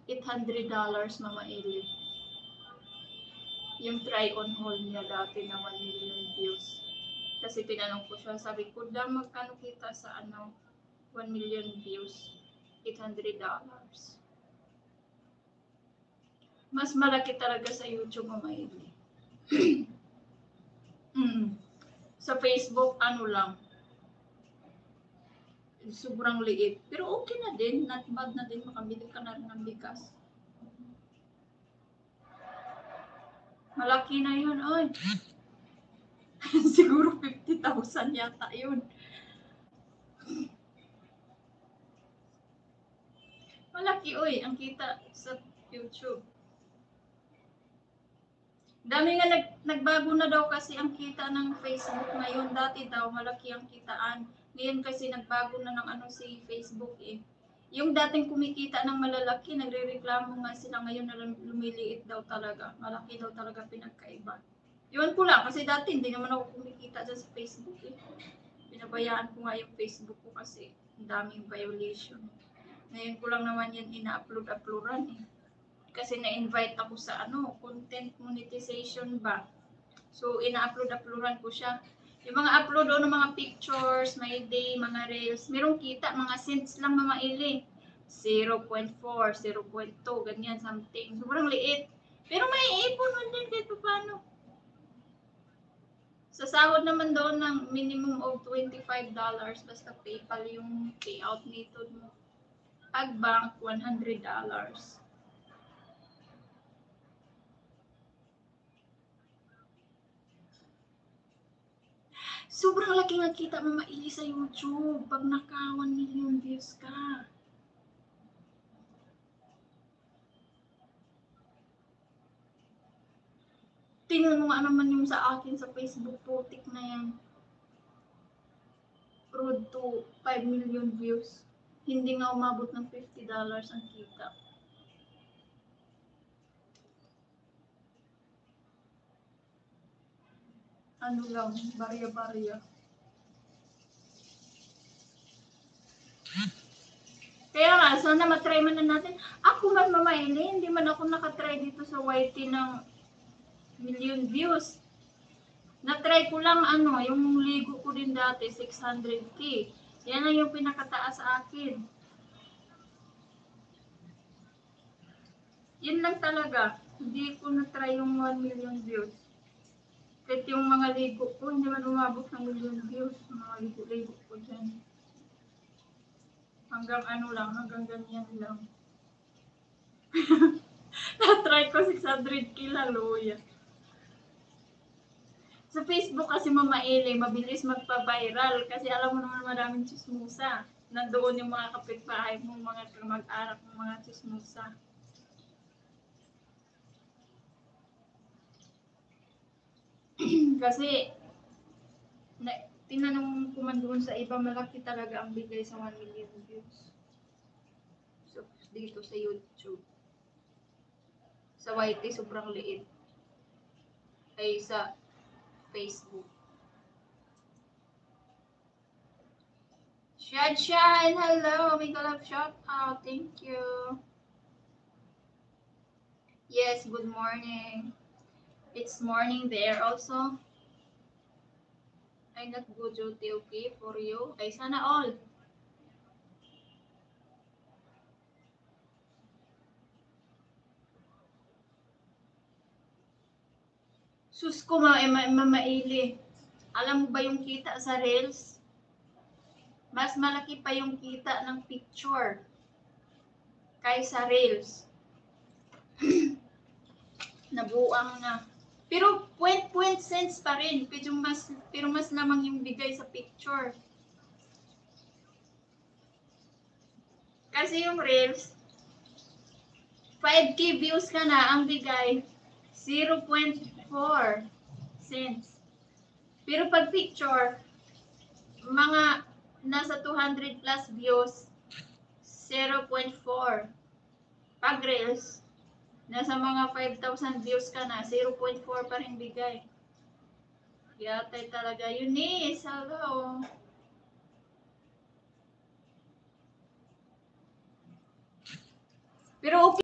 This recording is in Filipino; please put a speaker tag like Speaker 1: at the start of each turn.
Speaker 1: $800, Mama Eli. Yung try on haul niya dati na 1 million views. Kasi tinanong ko siya, sabi ko, magkano kita sa 1 million views? $800. Mas malaki talaga sa YouTube, Mama Eli. Sa Facebook, lang. Sobrang liit. Pero okay na din. Not bad na din. Makabili ka na rin ng bigas. Malaki na yun. Ay. Siguro 50,000 yata yun. Malaki, oy. Ang kita sa YouTube. Dami nga nagbago na daw kasi ang kita ng Facebook ngayon. Dati daw, malaki ang kitaan. Ngayon kasi nagbago na ng si Facebook eh. Yung dating kumikita ng malalaki, nagre-reklamo nga sila ngayon na lumiliit daw talaga. Malaki daw talaga pinagkaiba. Yun ko lang, kasi dati hindi naman ako kumikita dyan sa Facebook eh. Pinabayaan ko nga yung Facebook ko kasi ang daming violation. Ngayon ko lang naman yan ina-upload-uploadan eh. Kasi na-invite ako sa content monetization ba. So, ina-upload-uploadan ko siya. Yung mga upload ng mga pictures, my day, mga reels, merong kita, mga cents lang Mama Eli. 0.4, 0.2, ganyan, something. Sobrang liit. Pero may ipon man din kahit paano. Sa sahod naman doon ng minimum of $25, basta PayPal yung payout method mo. Pag bank, $100. Sobrang laki nga kita Mama Eli sa YouTube pag naka 1 million views ka. Tingnan mo nga naman yung sa akin sa Facebook, putik na yan. Road to 5 million views. Hindi nga umabot ng $50 ang kita. Ano lang, barya-barya. Kaya nga, sana matry man na natin. Ako man Mama Eli, hindi man ako nakatry dito sa YT ng million views. Na-try ko lang yung ligo ko din dati, 600K. Yan ang yung pinakataas sa akin. Yun lang talaga. Hindi ko na-try yung 1 million views. Kahit yung mga ligo ko, hindi man umabot ng million views. Mga ligo-ligo ko dyan. Hanggang lang, hanggang ganyan lang. Na-try ko 600K lang, luya. Sa Facebook kasi Mama Eli, mabilis magpa-viral kasi alam mo naman maraming chismosa. Nandoon yung mga kapitbahay mo, mga mag-arak ng mga chismosa. Kasi tinanong ko man doon sa iba, malaki talaga ang bigay sa 1 million views. So, dito sa YouTube. Sa YT, sobrang liit. Ay, sa Facebook. Shine, hello. May love shout out. Thank you. Yes, good morning. It's morning there also. Ay, not good duty, okay for you. Ay, sana all. Sus ko, Mama Eli. Alam mo ba yung kita sa Reels? Mas malaki pa yung kita ng picture kaysa Reels. Nabuang na. Pero point cents pa rin. Pero mas lamang yung bigay sa picture. Kasi yung Reels, 5K views ka na, ang bigay 0.4 cents. Pero pag picture, mga nasa 200 plus views, 0.4. Pag Reels, nasa mga 5,000 views ka na, 0.4 pa rin bigay. Yatay talaga. Eunice, hello. Pero okay.